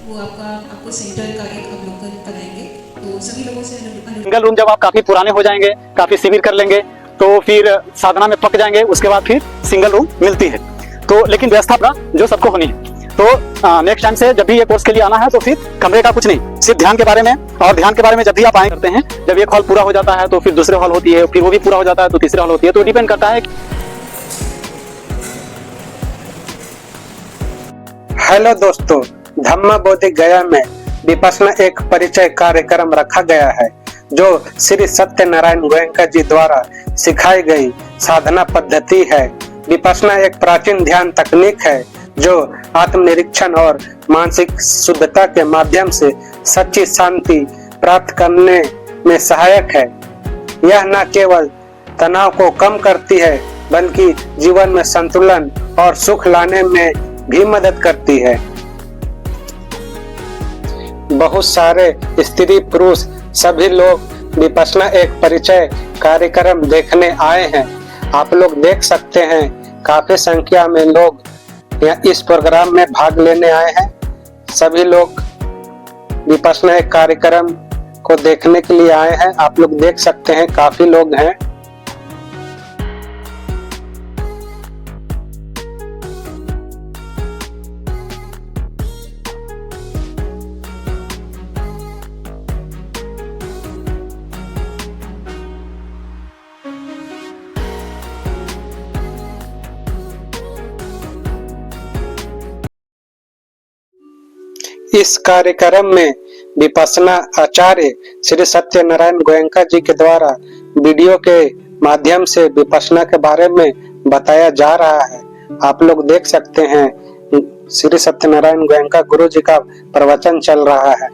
वो आपको सेंटर का एक अवलोकन कराएंगे। तो सभी लोगों से सिंगल रूम जब आप काफी पुराने हो जाएंगे, काफी शिविर कर लेंगे, तो फिर साधना में पक जाएंगे, उसके बाद फिर सिंगल रूम मिलती है। तो लेकिन व्यवस्था जो सबको होनी है। तो नेक्स्ट टाइम से जब भी ये कोर्स के लिए आना है तो फिर कमरे का कुछ नहीं, सिर्फ ध्यान के बारे में। और ध्यान के बारे में जब भी आप आए करते हैं, जब एक हॉल पूरा हो जाता है तो फिर दूसरे हॉल होती है, फिर वो भी पूरा हो जाता है तो तीसरे हॉल होती है। तो डिपेंड करता है। हेलो दोस्तों, धम्मा बोधि गया में विपश्यना एक परिचय कार्यक्रम रखा गया है, जो श्री सत्यनारायण गोयनका जी द्वारा सिखाई गई साधना पद्धति है। विपश्यना एक प्राचीन ध्यान तकनीक है जो आत्मनिरीक्षण और मानसिक शुद्धता के माध्यम से सच्ची शांति प्राप्त करने में सहायक है। यह न केवल तनाव को कम करती है, बल्कि जीवन में संतुलन और सुख लाने में भी मदद करती है। बहुत सारे स्त्री पुरुष सभी लोग विपश्यना एक परिचय कार्यक्रम देखने आए हैं। आप लोग देख सकते हैं, काफी संख्या में लोग इस प्रोग्राम में भाग लेने आए हैं। सभी लोग विपश्यना एक कार्यक्रम को देखने के लिए आए हैं। आप लोग देख सकते हैं, काफी लोग हैं। इस कार्यक्रम में विपश्यना आचार्य श्री सत्यनारायण गोयनका जी के द्वारा वीडियो के माध्यम से विपश्यना के बारे में बताया जा रहा है। आप लोग देख सकते हैं, श्री सत्यनारायण गोयनका गुरु जी का प्रवचन चल रहा है।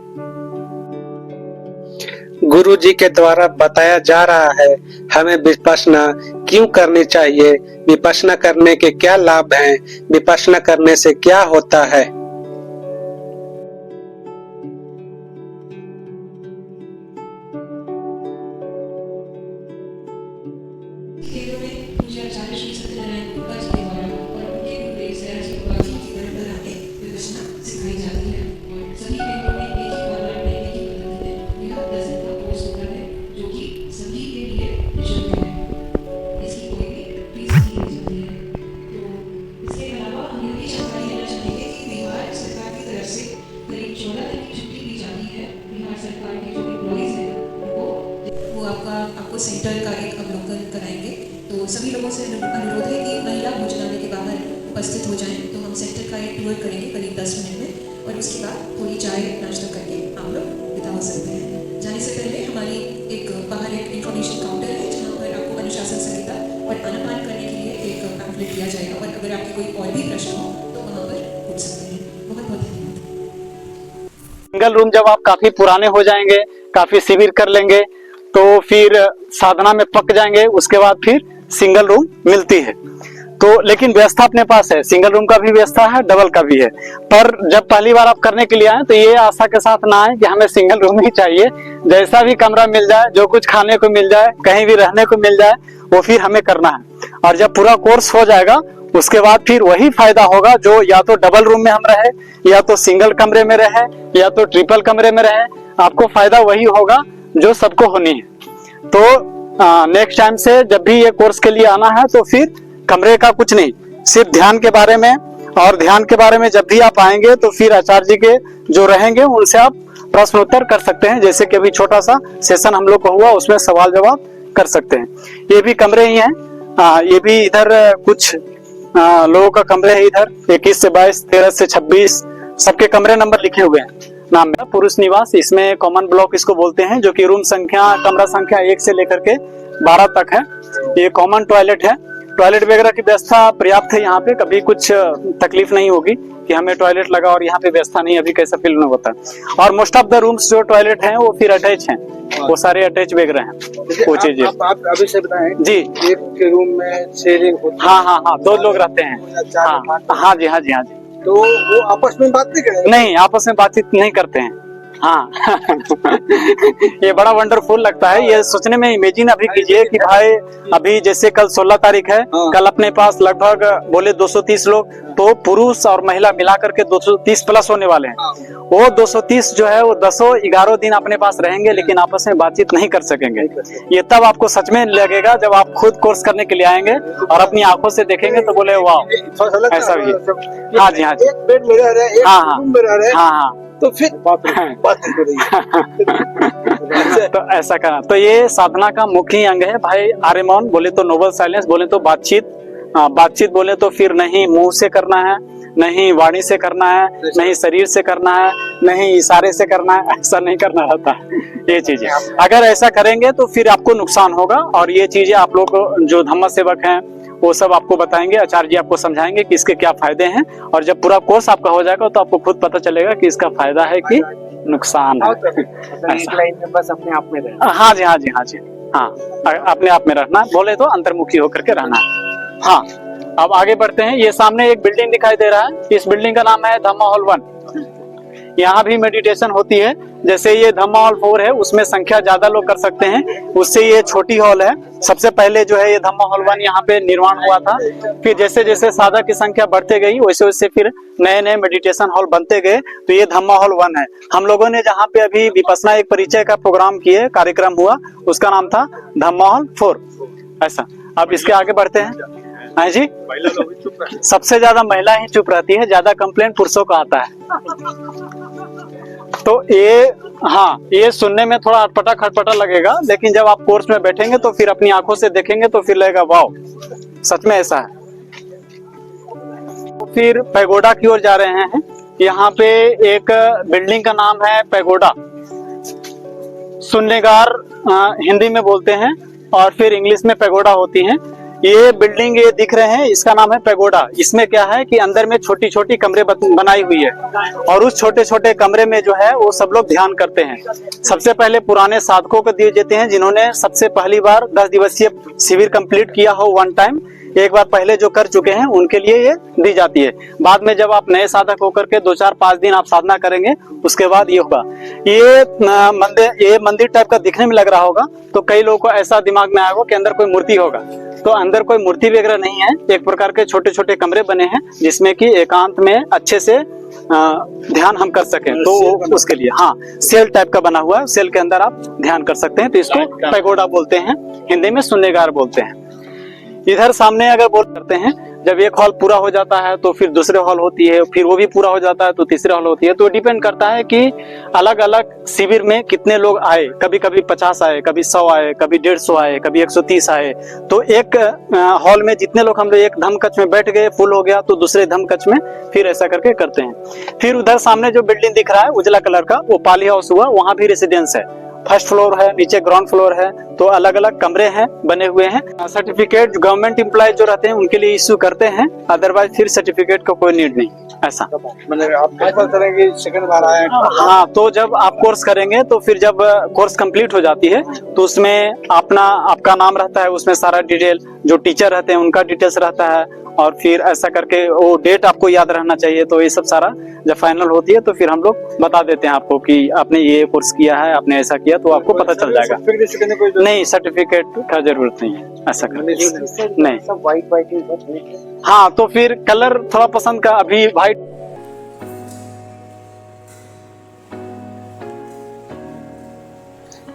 गुरु जी के द्वारा बताया जा रहा है हमें विपश्यना क्यों करनी चाहिए, विपश्यना करने के क्या लाभ हैं, विपश्यना करने से क्या होता है। आपको सेंटर का एक अवलोकन कराएंगे। तो सभी लोगों से अनुरोध है कि महिला भोजनालय के बाहर उपस्थित हो जाएं। तो हम सेंटर का एक टूर करेंगे करीब 10 मिनट में, और उसके बाद थोड़ी चाय नाश्ता करके आप लोग विदा हो सकते हैं। जाने से पहले हमारी बाहर एक इन्फॉर्मेशन काउंटर है, जहाँ पर आपको अनुशासन संहिता और अनापान करने के लिए एक पैम्फलेट दिया जाएगा। और अगर आपके कोई और भी प्रश्न हो तो वहाँ पर पूछ सकते हैं। बहुत बहुत धन्यवाद। सिंगल रूम जब आप काफी पुराने हो जाएंगे, काफी शिविर कर लेंगे, तो फिर साधना में पक जाएंगे, उसके बाद फिर सिंगल रूम मिलती है। तो लेकिन व्यवस्था अपने पास है, सिंगल रूम का भी व्यवस्था है, डबल का भी है। पर जब पहली बार आप करने के लिए आए तो ये आशा के साथ ना आए कि हमें सिंगल रूम ही चाहिए। जैसा भी कमरा मिल जाए, जो कुछ खाने को मिल जाए, कहीं भी रहने को मिल जाए, वो फिर हमें करना है। और जब पूरा कोर्स हो जाएगा उसके बाद फिर वही फायदा होगा, जो या तो डबल रूम में हम रहे, या तो सिंगल कमरे में रहे, या तो ट्रिपल कमरे में रहे। आपको फायदा वही होगा जो सबको होनी है। तो नेक्स्ट टाइम से जब भी ये कोर्स के लिए आना है तो फिर कमरे का कुछ नहीं, सिर्फ ध्यान के बारे में। और ध्यान के बारे में जब भी आप आएंगे तो फिर आचार्य जी के जो रहेंगे उनसे आप प्रश्न उत्तर कर सकते हैं। जैसे कि अभी छोटा सा सेशन हम लोग को हुआ, उसमें सवाल जवाब कर सकते हैं। ये भी कमरे ही हैं। ये भी इधर कुछ लोगों का कमरे है, इधर 21 से 22, 13 से 26 सबके कमरे नंबर लिखे हुए हैं। नाम है पुरुष निवास, इसमें कॉमन ब्लॉक इसको बोलते हैं, जो कि रूम संख्या, कमरा संख्या 1 से लेकर के 12 तक है। ये कॉमन टॉयलेट है। टॉयलेट वगैरह की व्यवस्था पर्याप्त है यहाँ पे, कभी कुछ तकलीफ नहीं होगी कि हमें टॉयलेट लगा और यहाँ पे व्यवस्था नहीं, अभी कैसा फील नहीं होता। और मोस्ट ऑफ द रूम्स जो टॉयलेट हैं वो फिर अटैच हैं, वो सारे अटैच वगैरह हैं वो चीजें। आप अभी से बताएं जी, एक रूम में शेयरिंग होती है। हाँ हाँ हाँ, 2 लोग रहते हैं। हाँ जी हाँ जी हाँ जी। तो वो आपस में बात नहीं करेंगे? नहीं, आपस में बातचीत नहीं करते हैं। हाँ ये बड़ा वंडरफुल लगता है। ये सोचने में, इमेजिन अभी कीजिए कि भाई अभी जैसे कल 16 तारीख है, कल अपने पास लगभग बोले 230 लोग, तो पुरुष और महिला मिलाकर के 230 प्लस होने वाले हैं। वो 230 जो है वो 11 दिन अपने पास रहेंगे, लेकिन आपस में बातचीत नहीं कर सकेंगे। ये तब आपको सच में लगेगा जब आप खुद कोर्स करने के लिए आएंगे और अपनी आंखों से देखेंगे तो बोले वाह, ऐसा भी है। हाँ जी, हाँ जी, एक बेड में रह रहे हैं, एक रूम में रह रहे हैं, हाँ, तो फिर बात हो रही है। तो ऐसा करना, तो ये साधना का मुख्य अंग है भाई। आर्यमौन बोले तो नोबल साइलेंस, बोले तो बातचीत, बातचीत बोले तो फिर नहीं मुंह से करना है, नहीं वाणी से करना है, नहीं शरीर से करना है, नहीं इशारे से करना है, ऐसा नहीं करना रहता ये चीजें। अगर ऐसा करेंगे तो फिर आपको नुकसान होगा। और ये चीजें आप लोग जो धम्म सेवक हैं वो सब आपको बताएंगे, आचार्य जी आपको समझाएंगे कि इसके क्या फायदे हैं। और जब पूरा कोर्स आपका हो जाएगा तो आपको खुद पता चलेगा कि इसका फायदा है कि नुकसान है। एक लाइन में बस अपने आप में रहना। हाँ जी, हाँ जी, हाँ जी, हाँ, अपने आप में रहना, बोले तो अंतर्मुखी होकर के रहना है। हाँ, अब आगे बढ़ते हैं। ये सामने एक बिल्डिंग दिखाई दे रहा है, इस बिल्डिंग का नाम है धम्मा हॉल 1। यहाँ भी मेडिटेशन होती है। जैसे ये धम्मा हॉल 4 है, उसमें संख्या ज्यादा लोग कर सकते हैं, उससे ये छोटी हॉल है। सबसे पहले जो है ये धम्मा हॉल 1 यहाँ पे निर्माण हुआ था। फिर जैसे जैसे साधक की संख्या बढ़ते गई वैसे वैसे फिर नए नए मेडिटेशन हॉल बनते गए, तो ये धम्मा हॉल 1 है। हम लोगों ने जहाँ पे अभी विपस्सना एक परिचय का प्रोग्राम किए, कार्यक्रम हुआ, उसका नाम था धम्मा हॉल 4। ऐसा, अब इसके आगे बढ़ते हैं। हाँ जी, सबसे ज्यादा महिला ही चुप रहती है, ज्यादा कंप्लेंट पुरुषों का आता है। तो ये, हाँ, ये सुनने में थोड़ा अटपटा खटपटा लगेगा, लेकिन जब आप कोर्स में बैठेंगे तो फिर अपनी आंखों से देखेंगे तो फिर लगेगा वाओ, सच में ऐसा है। फिर पैगोडा की ओर जा रहे हैं। यहाँ पे एक बिल्डिंग का नाम है पैगोडा, सुन्नेगार हिंदी में बोलते हैं और फिर इंग्लिश में पैगोडा होती है। ये बिल्डिंग ये दिख रहे हैं, इसका नाम है पैगोडा। इसमें क्या है कि अंदर में छोटी छोटी कमरे बनाई हुई है और उस छोटे छोटे कमरे में जो है वो सब लोग ध्यान करते हैं। सबसे पहले पुराने साधकों को दिए जाते हैं जिन्होंने सबसे पहली बार 10 दिवसीय शिविर कंप्लीट किया हो, वन टाइम एक बार पहले जो कर चुके हैं उनके लिए ये दी जाती है। बाद में जब आप नए साधक होकर के 2-4-5 दिन आप साधना करेंगे उसके बाद ये होगा। ये मंदिर टाइप का दिखने में लग रहा होगा, तो कई लोगों को ऐसा दिमाग में आएगा कि अंदर कोई मूर्ति होगा, तो अंदर कोई मूर्ति वगैरह नहीं है। एक प्रकार के छोटे छोटे कमरे बने हैं जिसमें कि एकांत में अच्छे से ध्यान हम कर सकें, तो उसके लिए हाँ सेल टाइप का बना हुआ है, सेल के अंदर आप ध्यान कर सकते हैं। तो इसको पैगोडा बोलते हैं, हिंदी में सुन्नेगार बोलते हैं। इधर सामने अगर बोल करते हैं, जब एक हॉल पूरा हो जाता है तो फिर दूसरे हॉल होती है, फिर वो भी पूरा हो जाता है तो तीसरे हॉल होती है। तो डिपेंड करता है कि अलग अलग शिविर में कितने लोग आए, कभी कभी 50 आए, कभी 100 आए, कभी 150 आए, कभी 130 आए। तो एक हॉल में जितने लोग, हम लोग एक धम्म कक्ष में बैठ गए, फुल हो गया तो दूसरे धम्म कक्ष में फिर ऐसा करके करते हैं। फिर उधर सामने जो बिल्डिंग दिख रहा है उजला कलर का, वो पाली हाउस हुआ, वहां भी रेसिडेंस है। फर्स्ट फ्लोर है, नीचे ग्राउंड फ्लोर है, तो अलग अलग कमरे हैं बने हुए हैं। सर्टिफिकेट गवर्नमेंट एम्प्लॉय जो रहते हैं उनके लिए इश्यू करते हैं, अदरवाइज फिर सर्टिफिकेट का कोई नीड नहीं। ऐसा मतलब आप पता चलेंगे सेकंड बार आए। हाँ, तो जब आप कोर्स करेंगे तो फिर जब कोर्स कंप्लीट हो जाती है तो उसमें आपका नाम रहता है, उसमें सारा डिटेल, जो टीचर रहते हैं उनका डिटेल्स रहता है, और फिर ऐसा करके वो डेट आपको याद रहना चाहिए। तो ये सब सारा जब फाइनल होती है तो फिर हम लोग बता देते हैं आपको कि आपने ये कोर्स किया है, आपने ऐसा किया, तो आपको पता चल जाएगा। नहीं, सर्टिफिकेट का जरूरत नहीं है ऐसा नहीं। सब वाइट हाँ, तो फिर कलर थोड़ा पसंद का, अभी व्हाइट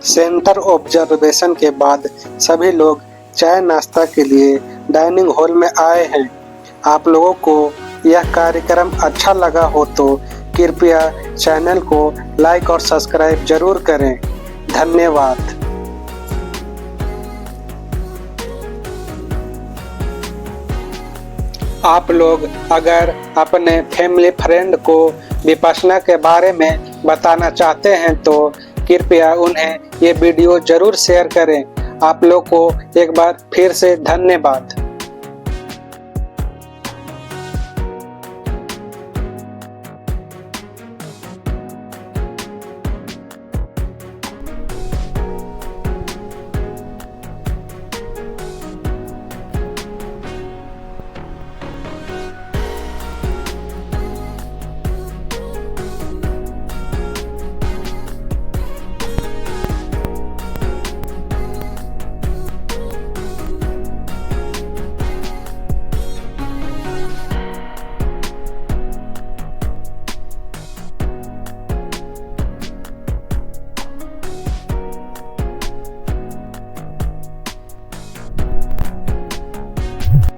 सेंटर ऑब्जर्वेशन के बाद सभी लोग चाय नाश्ता के लिए डाइनिंग हॉल में आए हैं। आप लोगों को यह कार्यक्रम अच्छा लगा हो तो कृपया चैनल को लाइक और सब्सक्राइब जरूर करें। धन्यवाद। आप लोग अगर अपने फैमिली फ्रेंड को विपस्सना के बारे में बताना चाहते हैं तो कृपया उन्हें ये वीडियो जरूर शेयर करें। आप लोग को एक बार फिर से धन्यवाद।